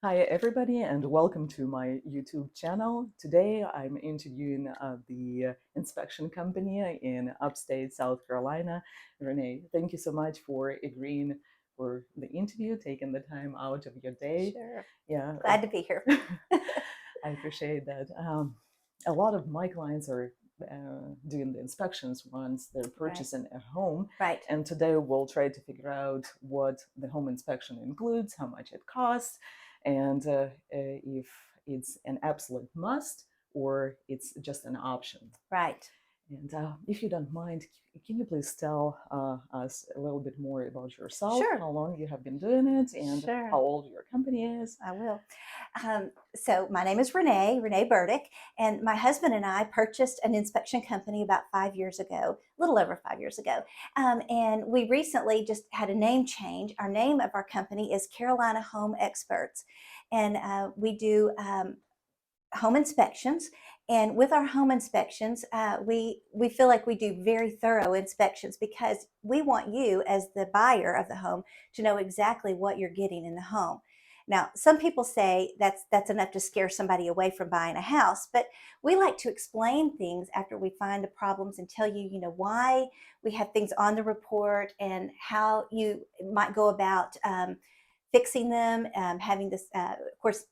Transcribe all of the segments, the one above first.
Hi, everybody, and welcome to my YouTube channel. Today, I'm interviewing the inspection company in upstate South Carolina. Renee, thank you so much for agreeing for the interview, taking the time out of your day. Sure. Yeah, Glad to be here. I appreciate that. A lot of my clients are doing the inspections once they're Right. purchasing a home. Right. And today we'll try to figure out what the home inspection includes, how much it costs, and if it's an absolute must or it's just an option. Right. And if you don't mind, can you please tell us a little bit more about yourself, Sure. how long you have been doing it, and how Sure. old your company is? I will. So my name is Renee Burdick, and my husband and I purchased an inspection company about 5 years ago, a little over 5 years ago. And we recently just had a name change. Our name of our company is Carolina Home Experts, and we do home inspections. And with our home inspections, we feel like we do very thorough inspections because we want you, as the buyer of the home, to know exactly what you're getting in the home. Now, some people say that's enough to scare somebody away from buying a house, but we like to explain things after we find the problems and tell you, why we have things on the report and how you might go about fixing them. Having this, of course,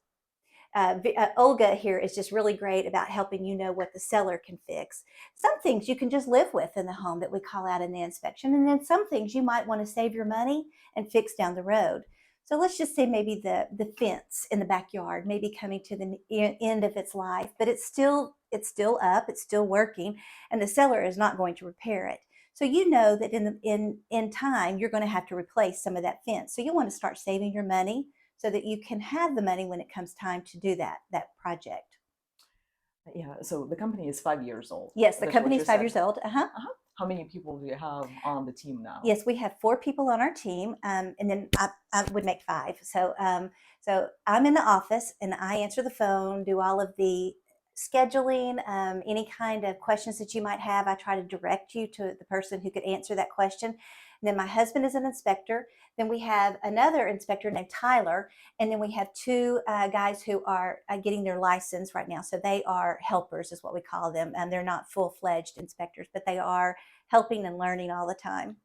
Olga here is just really great about helping you know what the seller can fix. Some things you can just live with in the home that we call out in the inspection, and then some things you might want to save your money and fix down the road. So let's just say maybe the fence in the backyard may be coming to the end of its life, but it's still up, it's still working, and the seller is not going to repair it. So you know that in time you're going to have to replace some of that fence. So you want to start saving your money so that you can have the money when it comes time to do that project. Yeah, so the company is 5 years old. Yes, the That's what company you is five said. years old. Uh-huh. How many people do you have on the team now? Yes, we have 4 people on our team, and then I would make 5. So I'm in the office and I answer the phone, do all of the scheduling, any kind of questions that you might have. I try to direct you to the person who could answer that question. And then my husband is an inspector. Then we have another inspector named Tyler, and then we have 2 guys who are getting their license right now. So they are helpers, is what we call them, and they're not full-fledged inspectors, but they are helping and learning all the time.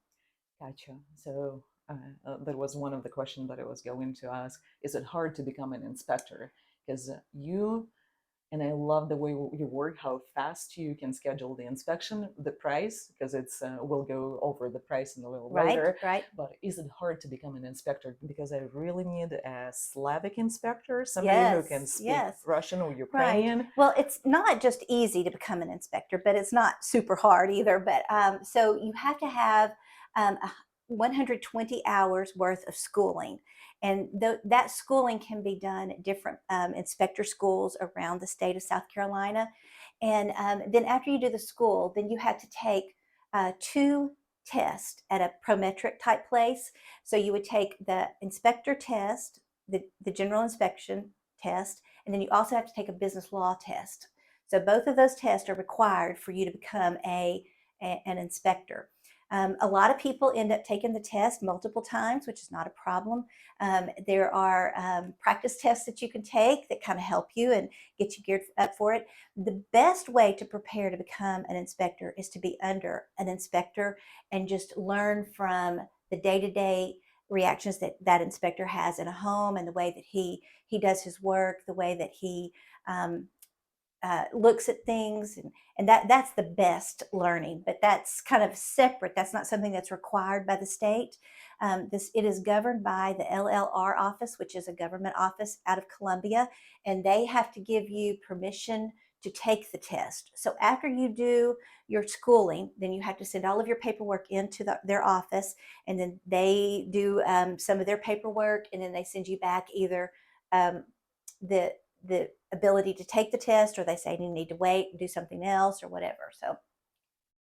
Gotcha. So that was one of the questions that I was going to ask. Is it hard to become an inspector? Because you, and I love the way you work, how fast you can schedule the inspection, the price, because we'll go over the price in a little Right, later. right. But is it hard to become an inspector? Because I really need a Slavic inspector, somebody who can Yes, speak yes. Russian or Right. Ukrainian. Well, it's not just easy to become an inspector, but it's not super hard either. But so you have to have 120 hours worth of schooling. And that schooling can be done at different inspector schools around the state of South Carolina. And then after you do the school, then you have to take 2 tests at a prometric type place. So you would take the inspector test, the general inspection test, and then you also have to take a business law test. So both of those tests are required for you to become an inspector. A lot of people end up taking the test multiple times, which is not a problem. There are practice tests that you can take that kind of help you and get you geared up for it. The best way to prepare to become an inspector is to be under an inspector and just learn from the day-to-day reactions that that inspector has in a home, and the way that he does his work, the way that he um, looks at things, and that's the best learning. But that's kind of separate. That's not something that's required by the state. It is governed by the LLR office, which is a government office out of Columbia, and they have to give you permission to take the test. So after you do your schooling, then you have to send all of your paperwork into their office, and then they do some of their paperwork, and then they send you back either um, the the ability to take the test, or they say you need to wait and do something else or whatever. So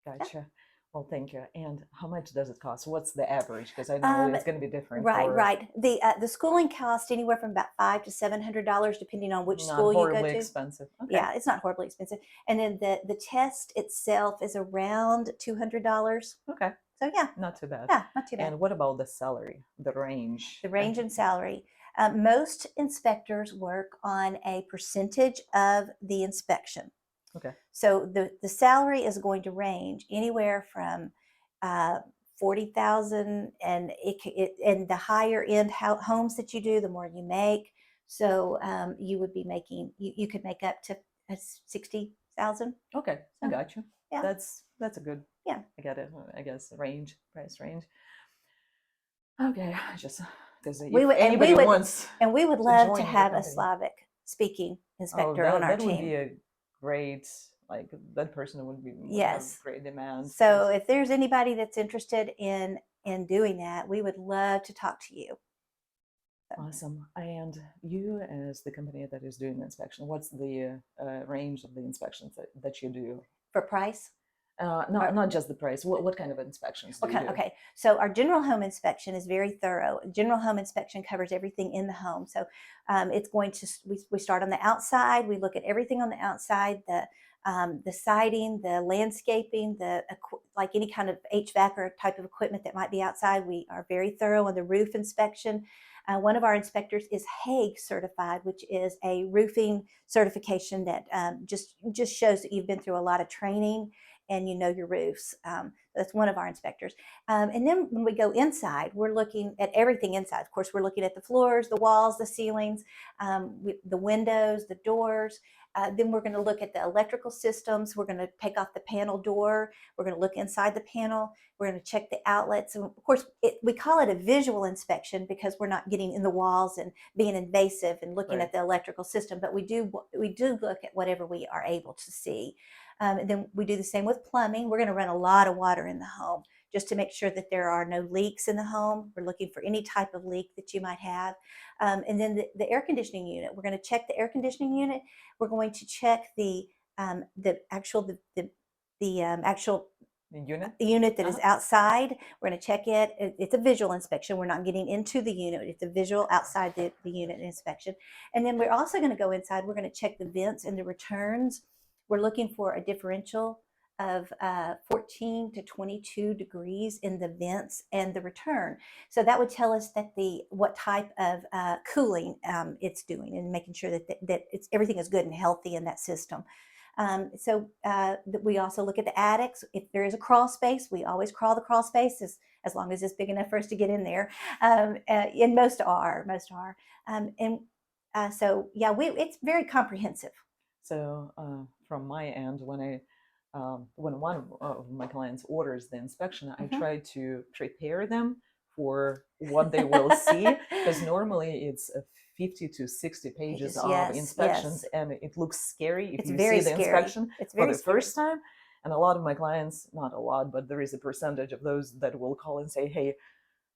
yeah. Gotcha. Well, thank you. And how much does it cost? What's the average? Because I know Um, it's going to be different right, for right. The schooling costs anywhere from about $500 to $700, depending on which not school you go horribly to. expensive. Okay. Yeah, it's not horribly expensive. And then the test itself is around $200. Okay. So yeah, Not too bad. yeah, not too bad. And what about the salary, the range? The range in salary. Most inspectors work on a percentage of the inspection. Okay. So the salary is going to range anywhere from 40,000, and and the higher end homes that you do, the more you make. So you would be making, you could make up to 60,000. Okay, I So got you. yeah, That's a good, yeah. I get it, I guess, price range. Okay, just because We if would, anybody wants and we would to love to join your have a company, Slavic speaking oh, inspector on our that would be team. a great, like, that person would have Yes. great demand. So if there's anybody that's interested in doing that, we would love to talk to you. Awesome. And you, as the company that is doing the inspection, what's the range of the inspections that you do? For price? Not just the price. What kind of inspections do you Okay, do? okay. So our general home inspection is very thorough. General home inspection covers everything in the home. So it's going to, we start on the outside. We look at everything on the outside, the siding, the landscaping, like any kind of HVAC or type of equipment that might be outside. We are very thorough on the roof inspection. One of our inspectors is Hague certified, which is a roofing certification that just shows that you've been through a lot of training and you know your roofs. That's one of our inspectors. And then when we go inside, we're looking at everything inside. Of course, we're looking at the floors, the walls, the ceilings, the windows, the doors. Then we're going to look at the electrical systems. We're going to take off the panel door. We're going to look inside the panel. We're going to check the outlets. And of course, we call it a visual inspection because we're not getting in the walls and being invasive and looking Right. at the electrical system. But we do look at whatever we are able to see. And then we do the same with plumbing. We're going to run a lot of water in the home just to make sure that there are no leaks in the home. We're looking for any type of leak that you might have. And then the air conditioning unit. We're going to check the air conditioning unit. We're going to check the actual The unit? unit that is Uh-huh. outside. We're going to check it. It's a visual inspection. We're not getting into the unit. It's a visual outside the unit inspection. And then we're also going to go inside. We're going to check the vents and the returns. We're looking for a differential of 14 to 22 degrees in the vents and the return. So that would tell us that what type of cooling it's doing, and making sure that everything is good and healthy in that system. We also look at the attics. If there is a crawl space, we always crawl the crawl space as long as it's big enough for us to get in there. And most are. So yeah, it's very comprehensive. So from my end, when one of my clients orders the inspection, I Mhm. try to prepare them for what they will see, because normally it's 50 to 60 pages Pages, of yes, inspections, yes. and it looks scary if It's you very see the scary. inspection It's for very the scary. first time. And a lot of my clients, not a lot, but there is a percentage of those that will call and say, hey,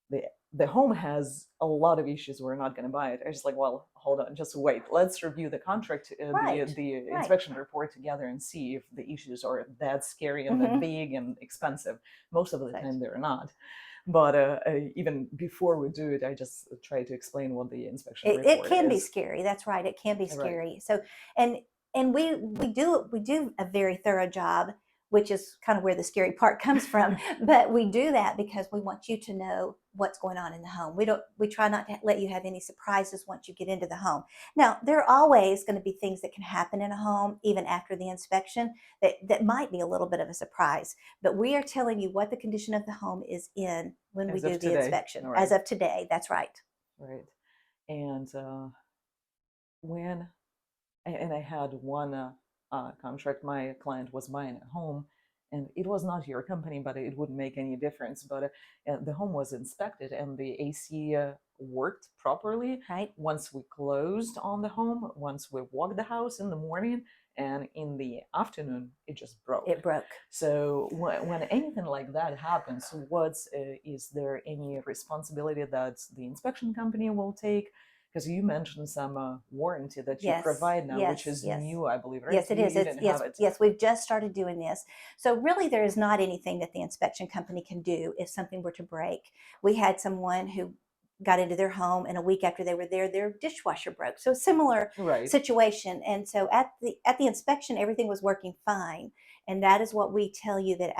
the the home has a lot of issues, we're not going to buy it. I was like, well, hold on, just wait, let's review the contract, Right, the right, inspection report together, and see if the issues are that scary and that hmm big and expensive. Most of the right. time they're not. But even before we do it, I just try to explain what the inspection It report can be is. scary. That's right. It can be Right. scary. So, and we do a very thorough job, which is kind of where the scary part comes from. But we do that because we want you to know what's going on in the home. We try not to let you have any surprises once you get into the home. Now, there are always going to be things that can happen in a home even after the inspection that might be a little bit of a surprise. But we are telling you what the condition of the home is in when we As do of the today. inspection All as right. of today. That's right. Right. And when and I had one contract. My client was buying a home, and it was not your company, but it wouldn't make any difference. But the home was inspected, and the AC worked properly. Right. Once we closed on the home, once we walked the house in the morning, and in the afternoon, it just broke. It broke. So when anything like that happens, is there any responsibility that the inspection company will take? Because you mentioned some warranty that you Yes, provide now, which yes, is yes. new, I believe, right? Yes, it is. You It's didn't have yes, it. yes. We've just started doing this, so really, there is not anything that the inspection company can do if something were to break. We had someone who got into their home, and a week after they were there, their dishwasher broke. So similar Right. situation, and so at the inspection, everything was working fine, and that is what we tell you that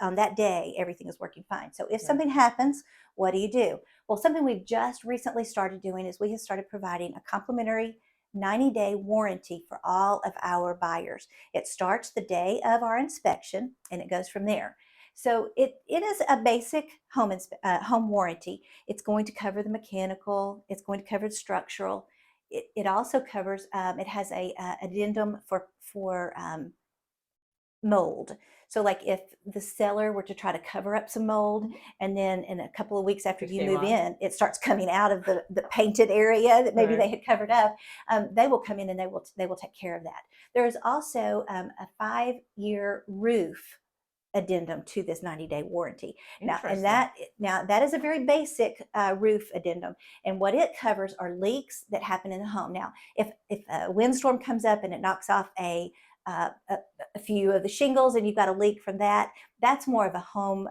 on that day everything is working fine. So if Right. something happens, what do? Well, something we've just recently started doing is we have started providing a complimentary 90-day warranty for all of our buyers. It starts the day of our inspection and it goes from there. So it is a basic home warranty. It's going to cover the mechanical. It's going to cover the structural. It also covers. It has a addendum for mold. So, like if the seller were to try to cover up some mold, and then in a couple of weeks after It you came move out. in, it starts coming out of the painted area that maybe Right. they had covered up. They will come in and they will take care of that. There is also a 5-year roof addendum to this 90-day warranty. Interesting. Now that is a very basic roof addendum, and what it covers are leaks that happen in the home. Now, if a windstorm comes up and it knocks off a few of the shingles and you've got a leak from that, that's more of a home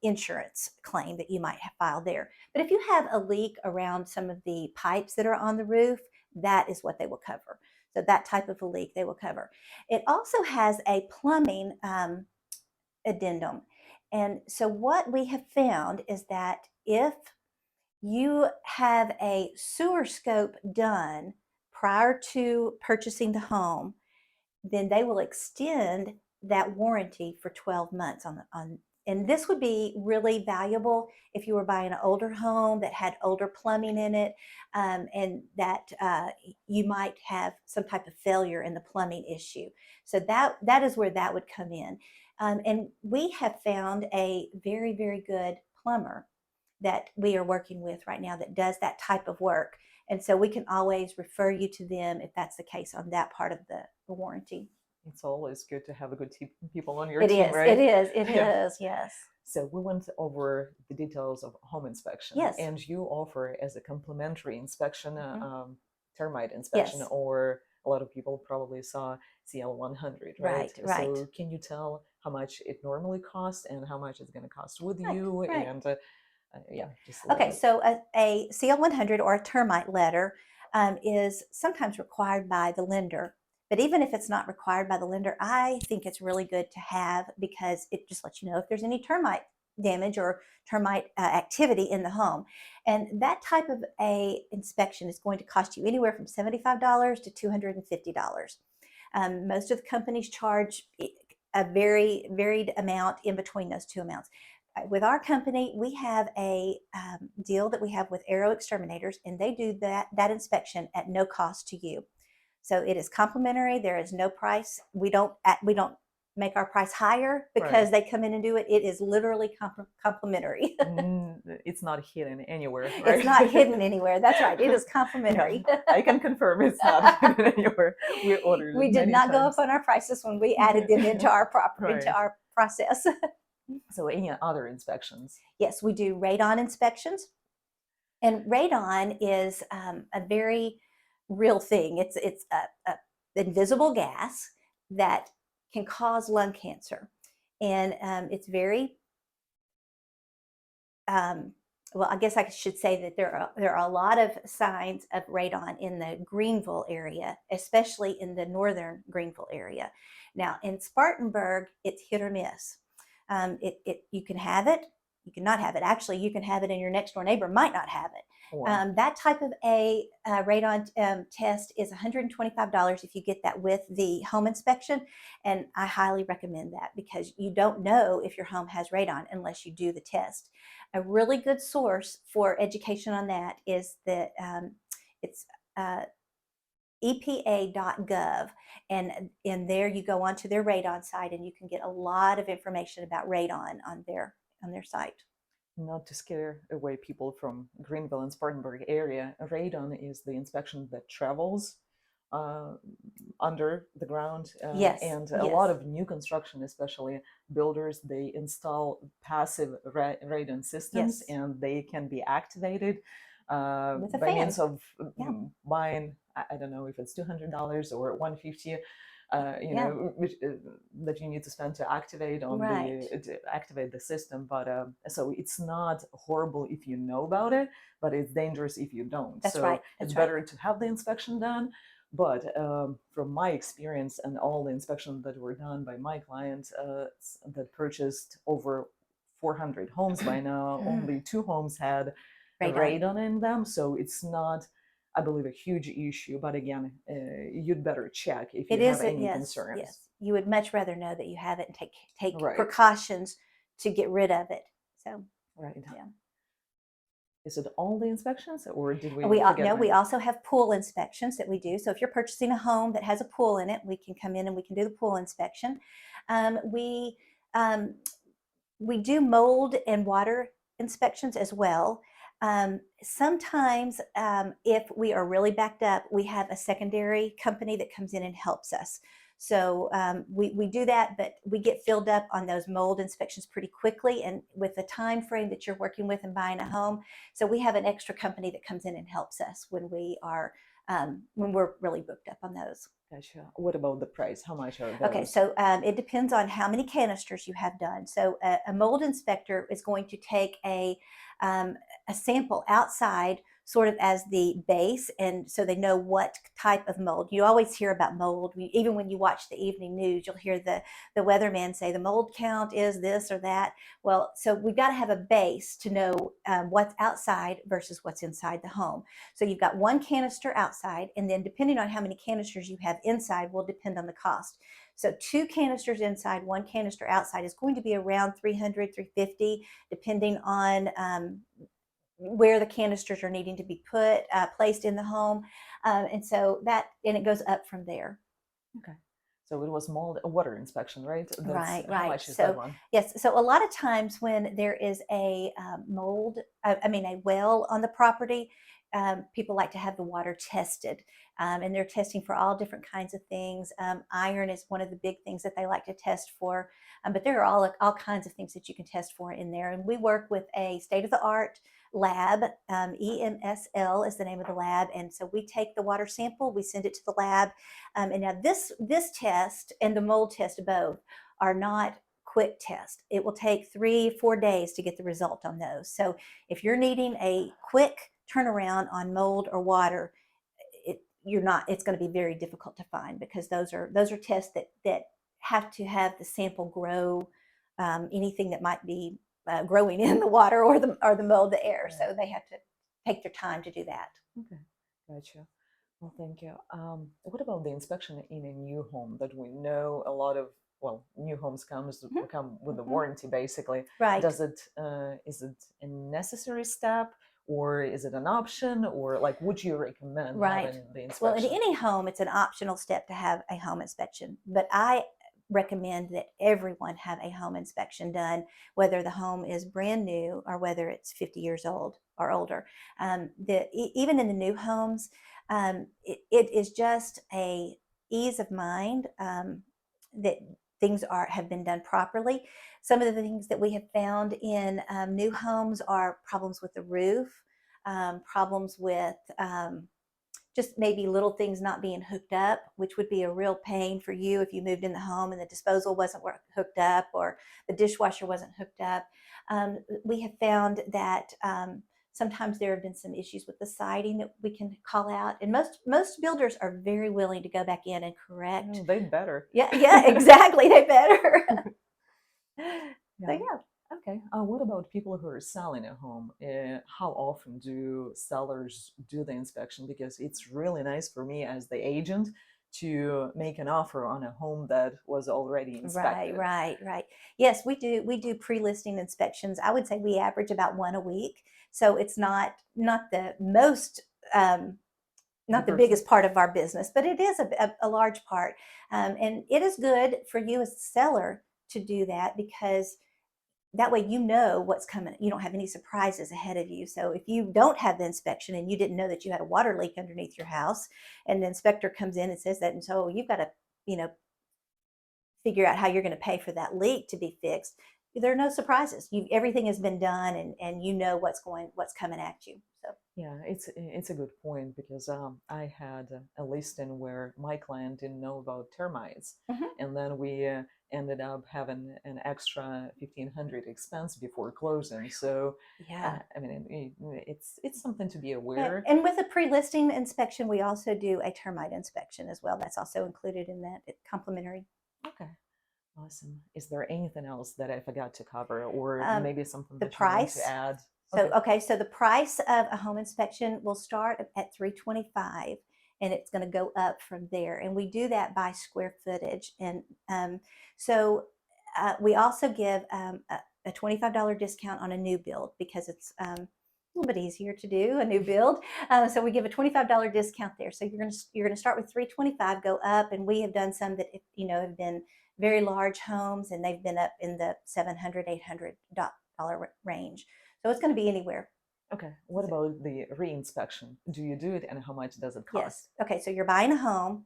insurance claim that you might have filed there. But if you have a leak around some of the pipes that are on the roof, that is what they will cover. So that type of a leak they will cover. It also has a plumbing addendum. And so what we have found is that if you have a sewer scope done prior to purchasing the home, then they will extend that warranty for 12 months on and this would be really valuable if you were buying an older home that had older plumbing in it, and that you might have some type of failure in the plumbing issue. So that is where that would come in. And we have found a very, very good plumber that we are working with right now that does that type of work. And so we can always refer you to them if that's the case on that part of the warranty. It's always good to have a good people on your It team, is, it right? is, it Yeah. is, yes. So we went over the details of home inspection, Yes. and you offer as a complimentary inspection, termite inspection, Yes. or a lot of people probably saw CL100, right? Right. So can you tell how much it normally costs and how much it's going to cost with Right, you? right. And yeah, just a little Okay, bit. so a CL100 or a termite letter is sometimes required by the lender. But even if it's not required by the lender, I think it's really good to have because it just lets you know if there's any termite damage or termite activity in the home. And that type of a inspection is going to cost you anywhere from $75 to $250. Most of the companies charge a very varied amount in between those two amounts. With our company, we have a deal that we have with Arrow Exterminators, and they do that inspection at no cost to you. So it is complimentary. There is no price. We don't make our price higher because Right. they come in and do it. It is literally complimentary. It's not hidden anywhere, It's right? not hidden anywhere. That's right. It is Yeah, complimentary. I can confirm it's not hidden anywhere. We ordered it We did many not go up times. on our prices when we added them into Right. our process. So any other inspections? Yes, we do radon inspections. And radon is a very real thing. It's a invisible gas that can cause lung cancer, and it's very well. I guess I should say that there are a lot of signs of radon in the Greenville area, especially in the northern Greenville area. Now in Spartanburg, it's hit or miss. You can have it, you cannot have it. Actually, you can have it, and your next door neighbor might not have it. Or That type of a radon test is $125 if you get that with the home inspection, and I highly recommend that because you don't know if your home has radon unless you do the test. A really good source for education on that is that it's EPA.gov, and in there you go onto their radon site, and you can get a lot of information about radon on their site. not to scare away people from Greenville and Spartanburg area, radon is the inspection that travels uh, under the ground, Yes, and a lot yes, of new construction, especially builders, they install passive radon systems, yes, and they can be activated with a by fan. means of Yeah, buying. I don't know if it's $200 or $150. yeah, That you need to spend to activate right. activate the system. But so it's not horrible if you know about it, but it's dangerous if you don't. That's So right. it's That's right. better to have the inspection done But from my experience and all the inspections that were done by my clients that purchased over 400 homes by now, only 2 homes had Radon. radon in them. So it's not, I believe, a huge issue. But again, you'd better check if It you have is, any yes, concerns. yes. You would much rather know that you have it and take Right. precautions to get rid of it. So, Right. yeah. Is it all the inspections, or did we We forget no, we any? also have pool inspections that we do. So if you're purchasing a home that has a pool in it, we can come in and we can do the pool inspection. Um, we um, we do mold and water inspections as well. Sometimes, if we are really backed up, we have a secondary company that comes in and helps us. So we do that, but we get filled up on those mold inspections pretty quickly, and with the time frame that you're working with and buying a home. So we have an extra company that comes in and helps us when we're really booked up on those. Gotcha. What about the price? How much are Okay, those? so it depends on how many canisters you have done. So a mold inspector is going to take a sample outside, sort of as the base, and so they know what type of mold. You always hear about mold. Even when you watch the evening news, you'll hear the weatherman say the mold count is this or that. Well, so we've got to have a base to know what's outside versus what's inside the home. So you've got one canister outside, and then depending on how many canisters you have inside will depend on the cost. So 2 canisters inside, 1 canister outside is going to be around 300, 350, depending on where the canisters are needing to be placed in the home. And it goes up from there. Okay. So it was mold water inspection, right? That's Right, how right. much is that So one? yes, so a lot of times when there is a a well on the property, people like to have the water tested, and they're testing for all different kinds of things. Iron is one of the big things that they like to test for, but there are all kinds of things that you can test for in there. And we work with a state of the art lab. EMSL is the name of the lab, and so we take the water sample, we send it to the lab, and now this test and the mold test both are not quick tests. It will take 3-4 days to get the result on those. So if you're needing a quick turnaround on mold or water, it's going to be very difficult to find, because those are tests that have to have the sample grow anything that might be growing in the water or the mold, the air. So they have to take their time to do that. Okay, gotcha. Well, thank you. What about the inspection in a new home that we know a lot of, well, new homes come with a warranty basically. Right. Is it a necessary step, or is it an option, or like would you recommend Right. having the Well, in inspection? any home, it's an optional step to have a home inspection, but I recommend that everyone have a home inspection done, whether the home is brand new or whether it's 50 years old or older. Even in the new homes, it is just a ease of mind that things have been done properly. Some of the things that we have found in new homes are problems with the roof, problems with just maybe little things not being hooked up, which would be a real pain for you if you moved in the home and the disposal wasn't hooked up or the dishwasher wasn't hooked up. We have found that sometimes there have been some issues with the siding that we can call out, and most builders are very willing to go back in and correct. They better. Yeah, exactly. They better. So yeah. Okay. What about people who are selling a home? How often do sellers do the inspection? Because it's really nice for me as the agent to make an offer on a home that was already inspected. Right. Yes, we do. We do pre-listing inspections. I would say we average about one a week. So it's not the most not the biggest part of our business, but it is a large part. And it is good for you as a seller to do that, because that way you know what's coming. You don't have any surprises ahead of you. So if you don't have the inspection and you didn't know that you had a water leak underneath your house, and the inspector comes in and says that, and so you've got to, figure out how you're going to pay for that leak to be fixed. There are no surprises. Everything has been done, and you know what's coming at you. So Yeah, it's a good point, because I had a listing where my client didn't know about termites, Mhm. and then we ended up having an extra 1,500 expense before closing. So, Yeah. I mean, it's something to be Yeah, aware. and with a pre-listing inspection, we also do a termite inspection as well. That's also included in that. It's complimentary. Okay, awesome. Is there anything else that I forgot to cover, or Um, maybe something the that you want to price. add? So Okay. okay, so the price of a home inspection will start at 325, and it's going to go up from there. And we do that by square footage. And so we also give a $25 discount on a new build because it's a little bit easier to do a new build. So we give a $25 discount there. So you're gonna start with 325, go up, and we have done some that have been very large homes, and they've been up in the 700, $800 range. So it's going to be anywhere. Okay. What about the reinspection? Do you do it, and how much does it Yes. cost? Okay. So you're buying a home.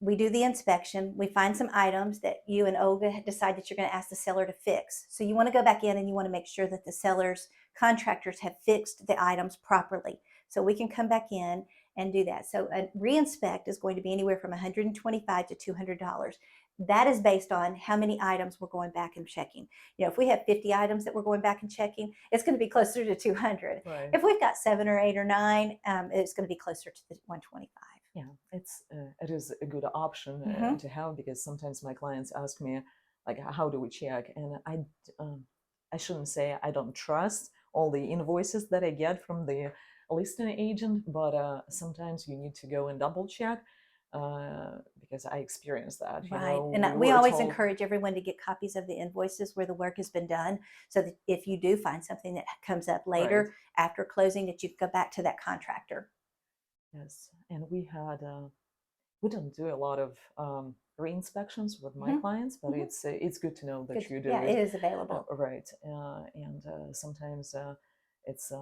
We do the inspection. We find some items that you and Olga decide that you're going to ask the seller to fix. So you want to go back in and you want to make sure that the seller's contractors have fixed the items properly. So we can come back in and do that. So a reinspect is going to be anywhere from $125 to $200. That is based on how many items we're going back and checking. If we have 50 items that we're going back and checking, it's going to be closer to 200. Right. If we've got 7 or 8 or 9, it's going to be closer to the 125. Yeah, it is a good option Mm-hmm. to have, because sometimes my clients ask me, like, how do we check? And I shouldn't say I don't trust all the invoices that I get from the listing agent, but sometimes you need to go and double check, because I experienced that. Right. We And we were always told, encourage everyone to get copies of the invoices where the work has been done, so that if you do find something that comes up right. later after closing, that you can go back to that contractor. Yes, and we don't do a lot of re-inspections with my Hmm. clients, but Hmm. it's good to know Good. that you do Yeah, it. it is available. Right. And sometimes it's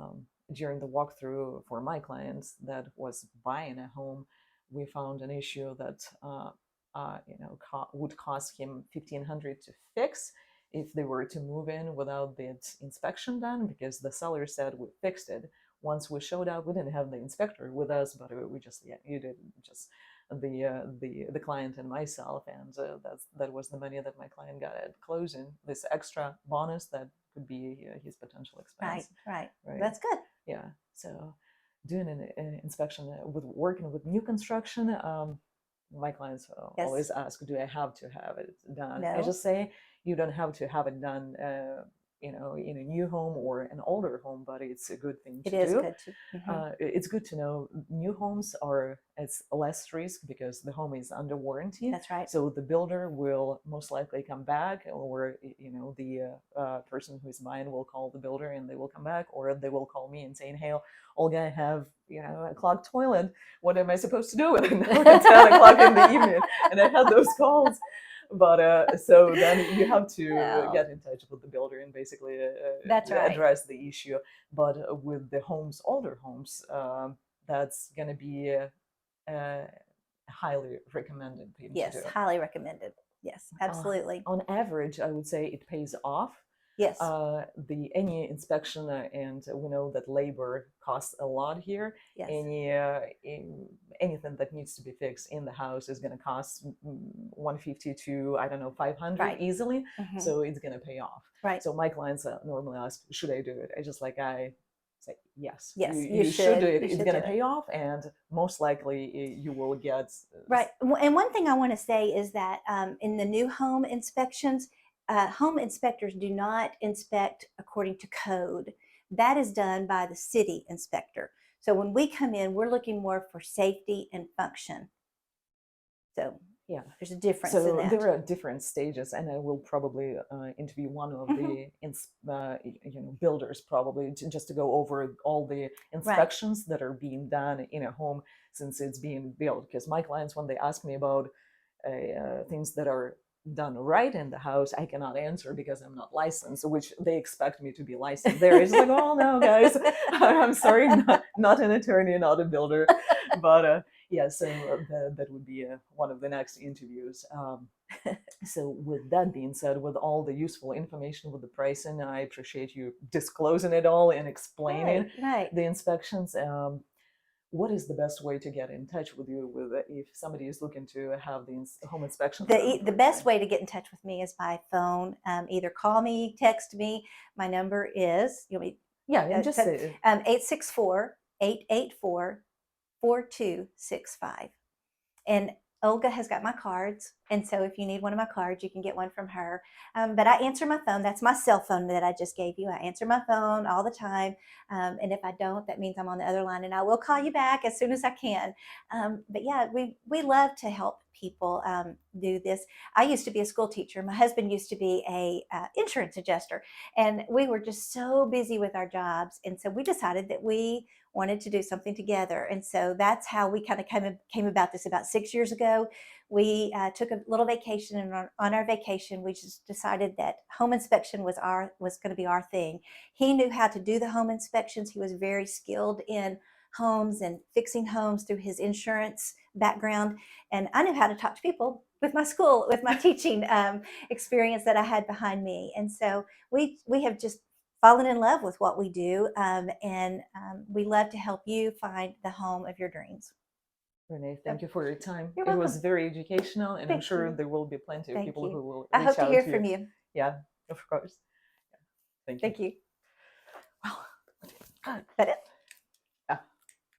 during the walkthrough for my clients that was buying a home, we found an issue that would cost him 1,500 to fix if they were to move in without the inspection done, because the seller said we fixed it. Once we showed up, we didn't have the inspector with us, but we just, yeah, you did, just the client and myself, and that was the money that my client got at closing. This extra bonus that could be his potential Right. expense. Right. Right. That's good. Yeah. So doing an inspection with working with new construction, my clients always Yes. ask, do I have to have it done? I No. just say you don't have to have it done, in a new home or an older home, but it's a good thing It to is do. good to. Hmm. It's good to know new homes are it's less risk because the home is under warranty. That's right. So the builder will most likely come back, or the person who is buying will call the builder and they will come back, or they will call me and saying, "Hey, Olga, I have a clogged toilet. What am I supposed to do with it now at 10 o'clock in the evening?" And I had those calls. But so then you have to Well, get in touch with the builder and basically that's right. address the issue. But with the homes, older homes, that's going to be a highly recommended thing to do. Yes. Highly recommended. Yes. Uh, Absolutely. on average, I would say it pays off. Yes. The any inspection, and we know that labor costs a lot here. Yes. Anything that needs to be fixed in the house is going to cost 150 to, I don't know, 500 Right. easily. Hmm. So it's going to pay off. Right. So my clients normally ask, should I do it? I say, yes, Yes. You you should do should. it. You It's should do going to it. pay off, and most likely you will get Right. And one thing I want to say is that in the new home inspectors do not inspect according to code. That is done by the city inspector. So when we come in, we're looking more for safety and function. So yeah. there's a difference in So that. there are different stages, and I will probably interview one of Hmm. the builders, probably just to go over all the Right. inspections that are being done in a home since it's being built. Because my clients, when they ask me about things that are done right in the house, I cannot answer because I'm not licensed, which they expect me to be licensed. There, it's like, oh no, guys, I'm sorry, not an attorney, not a builder, but yeah. So that would be one of the next interviews. So with that being said, with all the useful information with the pricing, I appreciate you disclosing it all and explaining Right. Right. the inspections. what is the best way to get in touch with you if somebody is looking to have the home inspection done, The for best example? way to get in touch with me is by phone. Either call me, text me. My number is, you know, Yeah, and just say it. 864 884 4265. And Olga has got my cards. And so if you need one of my cards, you can get one from her. But I answer my phone. That's my cell phone that I just gave you. I answer my phone all the time. And if I don't, that means I'm on the other line and I will call you back as soon as I can. But yeah, we love to help people do this. I used to be a school teacher. My husband used to be a insurance adjuster. And we were just so busy with our jobs. And so we decided that we wanted to do something together. And so that's how we kind of came about this about 6 years ago. We took a little vacation, and on our vacation, we just decided that home inspection was going to be our thing. He knew how to do the home inspections. He was very skilled in homes and fixing homes through his insurance background, and I knew how to talk to people with my school, with my teaching experience that I had behind me. And so we have just fallen in love with what we do, and we love to help you find the home of your dreams. Renee, So, thank you for your time. you're It was welcome. very educational, and I'm Thank sure you. there will be plenty of Thank people you. who will I reach hope to out hear to you. from you. Yeah, of course. Thank you. Thank you. Well, Is that it?